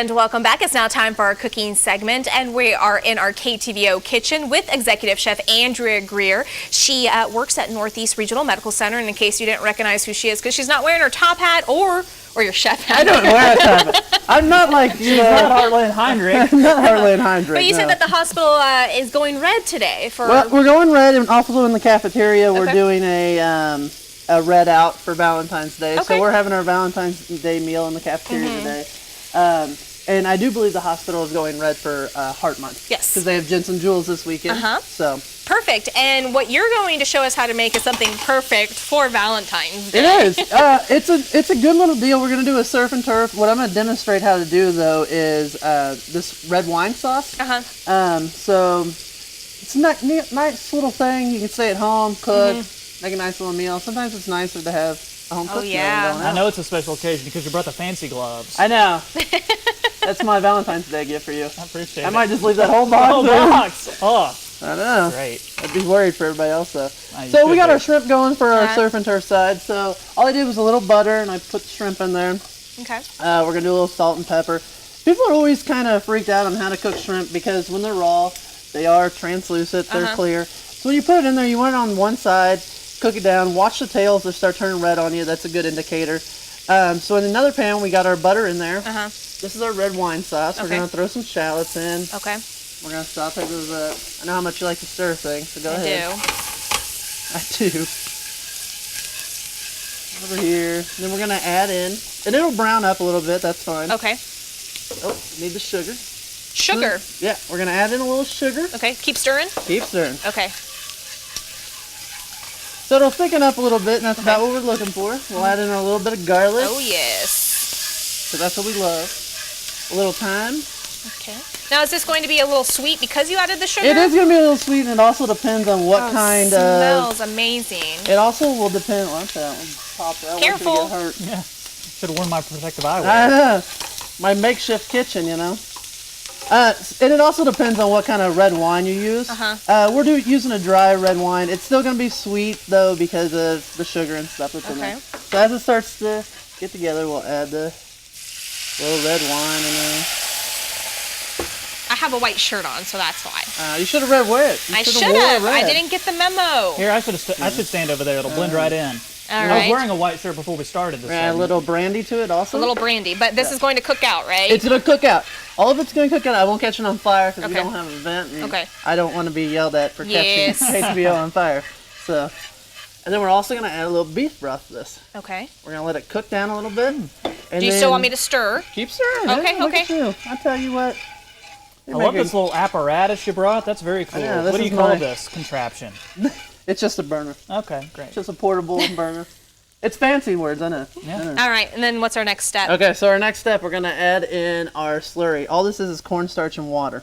And welcome back. It's now time for our cooking segment, and we are in our KTVO kitchen with Executive Chef Andrea Greer. She works at Northeast Regional Medical Center, and in case you didn't recognize who she is, because she's not wearing her top hat or your chef hat. I don't wear a top hat. I'm not like, She's not Heartland Heinrich. not Heartland Heinrich. But you said that the hospital is going red today for... Well, we're going red, and also in the cafeteria we're doing a red out for Valentine's Day. Okay. So we're having our Valentine's Day meal in the cafeteria today. And I do believe the hospital is going red for Heart Month. Yes. Because they have Jensen Jewels this weekend. So Perfect. And what you're going to show us how to make is something perfect for Valentine's Day. it is. It's a good little deal. We're going to do a surf and turf. What I'm going to demonstrate how to do, though, is this red wine sauce. So it's a nice little thing. You can stay at home, cook, make a nice little meal. Sometimes it's nicer to have a home cooked meal. I know it's a special occasion because you brought the fancy gloves. I know. That's my Valentine's Day gift for you. I appreciate it. I might just leave that whole box. The whole box. Oh, I know. great. I'd be worried for everybody else, though. You So we should got be. our shrimp going for our surf and turf side. So all I did was a little butter, and I put the shrimp in there. Okay. We're going to do a little salt and pepper. People are always kind of freaked out on how to cook shrimp because when they're raw, they are translucent, they're clear. So when you put it in there, you want it on one side, cook it down, watch the tails, they start turning red on you. That's a good indicator. So in another pan, we got our butter in there. This is our red wine sauce. We're going to throw some shallots in. Okay. We're going to saute those up. I know how much you like to stir things, so go ahead. I do. Over here. Then we're going to add in, and it'll brown up a little bit, that's fine. Okay. Oh, need the sugar. Sugar. Yeah, we're going to add in a little sugar. Okay. Keep stirring. Keep stirring. Okay. So it'll thicken up a little bit, and that's about what we're looking for. We'll add in a little bit of garlic. Oh, yes. So that's what we love. A little thyme. Okay. Now, is this going to be a little sweet because you added the sugar? It is going to be a little sweet, and it also depends on what kind of... Smells amazing. It also will depend... Watch that one. Pop that. Careful. I want you to get hurt. Yeah. Should have worn my protective eyewear. I know. My makeshift kitchen, you know. And it also depends on what kind of red wine you use. We're using a dry red wine. It's still going to be sweet, though, because of the sugar and stuff that's in there. So as it starts to get together, we'll add the little red wine in there. I have a white shirt on, so that's why. You should have read it. I should have. I didn't get the memo. Here, I should stand over there. It'll blend right in. I was wearing a white shirt before we started this. Add a little brandy to it also. A little brandy, but this is going to cook out, right? It's going to cook out. All of it's going to cook out. I won't catch it on fire because we don't have a vent. And I don't want to be yelled at for catching HBO on fire. So, and then we're also going to add a little beef broth to this. Okay. We're going to let it cook down a little bit. And do you still want me to stir? Keep stirring. Okay, Look at you. I'll tell you what. I love this little apparatus you brought. That's very cool. What do you call this contraption? It's just a burner. Okay, great. It's just a portable burner. It's fancy words, I know. Yeah. All right, and then what's our next step? Okay, so our next step, we're going to add in our slurry. All this is cornstarch and water.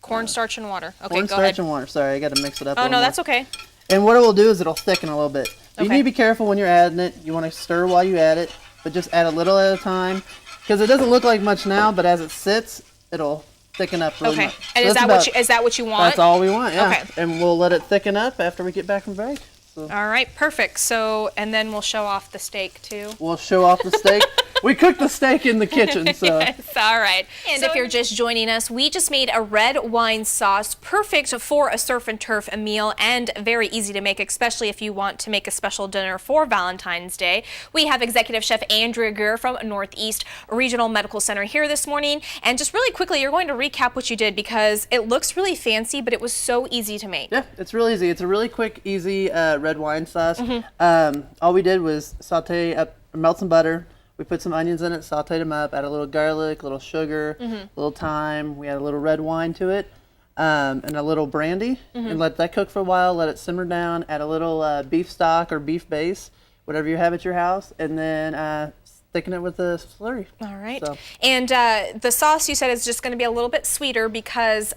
Cornstarch and water. Okay, go ahead. Cornstarch and water. Sorry, I got to mix it up. Oh, no, that's okay. And what it will do is it'll thicken a little bit. You need to be careful when you're adding it. You want to stir while you add it, but just add a little at a time. Because it doesn't look like much now, but as it sits, it'll thicken up really much. And so is that what you want? That's all we want, yeah. Okay. And we'll let it thicken up after we get back from break. So. All right, perfect. So, and then we'll show off the steak too. We'll show off the steak. We cooked the steak in the kitchen, so. Yes, all right. And if you're just joining us, we just made a red wine sauce, perfect for a surf and turf meal and very easy to make, especially if you want to make a special dinner for Valentine's Day. We have Executive Chef Andrea Greer from Northeast Regional Medical Center here this morning. And just really quickly, you're going to recap what you did because it looks really fancy, but it was so easy to make. Yeah, it's real easy. It's a really quick, easy red wine sauce. All we did was melt some butter. We put some onions in it, sauteed them up, add a little garlic, a little sugar, a little thyme. We add a little red wine to it, and a little brandy, and let that cook for a while. Let it simmer down. Add a little beef stock or beef base, whatever you have at your house, and then thicken it with the slurry. All right. So. And the sauce you said is just going to be a little bit sweeter because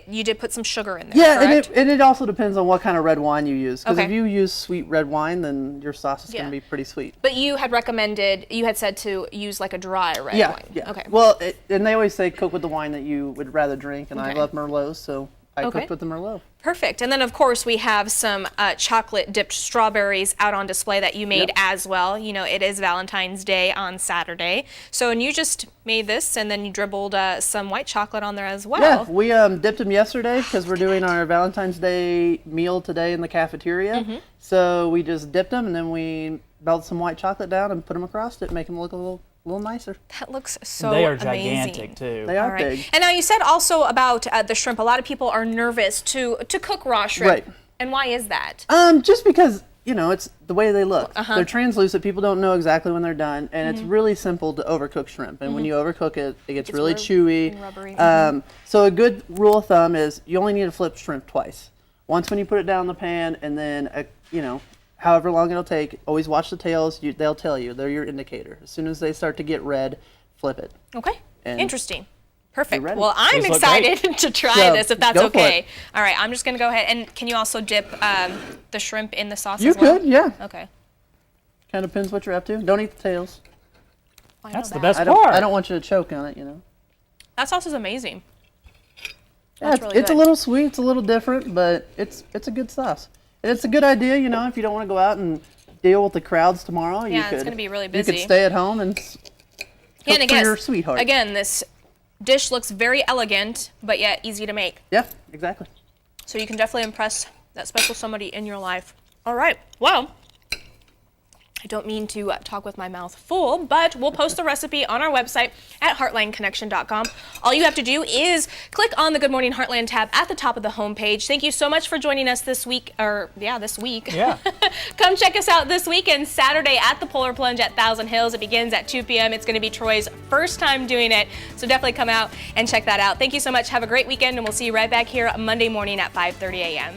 you did put some sugar in there. Yeah, correct? and it also depends on what kind of red wine you use. Because Okay. if you use sweet red wine, then your sauce is going to be pretty sweet. But you had said to use like a dry red wine. Yeah. Okay. Well, and they always say cook with the wine that you would rather drink, and I love Merlot, so I Okay. cooked with the Merlot. Perfect. And then, of course, we have some chocolate-dipped strawberries out on display that you made Yep. as well. You know, it is Valentine's Day on Saturday. So, and you just made this, and then you dribbled some white chocolate on there as well. Yeah, we dipped them yesterday because we're doing our Valentine's Day meal today in the cafeteria. Mm-hmm. So we just dipped them and then we melted some white chocolate down and put them across it, make them look a little nicer. That looks so They are amazing. gigantic too. They All are right. big. And now you said also about the shrimp. A lot of people are nervous to cook raw shrimp. Right. And why is that? Just because, you know, it's the way they look. Uh-huh. They're translucent. People don't know exactly when they're done, and Mm-hmm. it's really simple to overcook shrimp. And when you overcook it, it gets really rub- chewy. and rubbery. So a good rule of thumb is you only need to flip shrimp twice. Once when you put it down in the pan, and then you know, however long it'll take. Always watch the tails. They'll tell you. They're your indicator. As soon as they start to get red, flip it. Okay. And Interesting. Perfect. ready. Well, I'm These look excited to try So, this if that's go for okay. it. All right. I'm just going to go ahead. And can you also dip the shrimp in the sauce You as well? could, yeah. Okay. Kind of depends what you're up to. Don't eat the tails. I know That's the that. best I part. don't want you to choke on it. You know. That sauce is amazing. Yeah, That's it's, really it's a good. little sweet, it's a little different, but it's a good sauce. And it's a good idea, you know, if you don't want to go out and deal with the crowds tomorrow. Yeah, you it's could, gonna be really You busy. could stay at home and Yeah, cook and for again, your sweetheart. Again, this dish looks very elegant, but yet easy to make. Yeah, exactly. So you can definitely impress that special somebody in your life. All right. Well, I don't mean to talk with my mouth full, but we'll post the recipe on our website at heartlandconnection.com. All you have to do is click on the Good Morning Heartland tab at the top of the homepage. Thank you so much for joining us this week, this week. Yeah. Come check us out this weekend, Saturday at the Polar Plunge at Thousand Hills. It begins at 2 p.m. It's going to be Troy's first time doing it, so definitely come out and check that out. Thank you so much. Have a great weekend, and we'll see you right back here Monday morning at 5:30 a.m.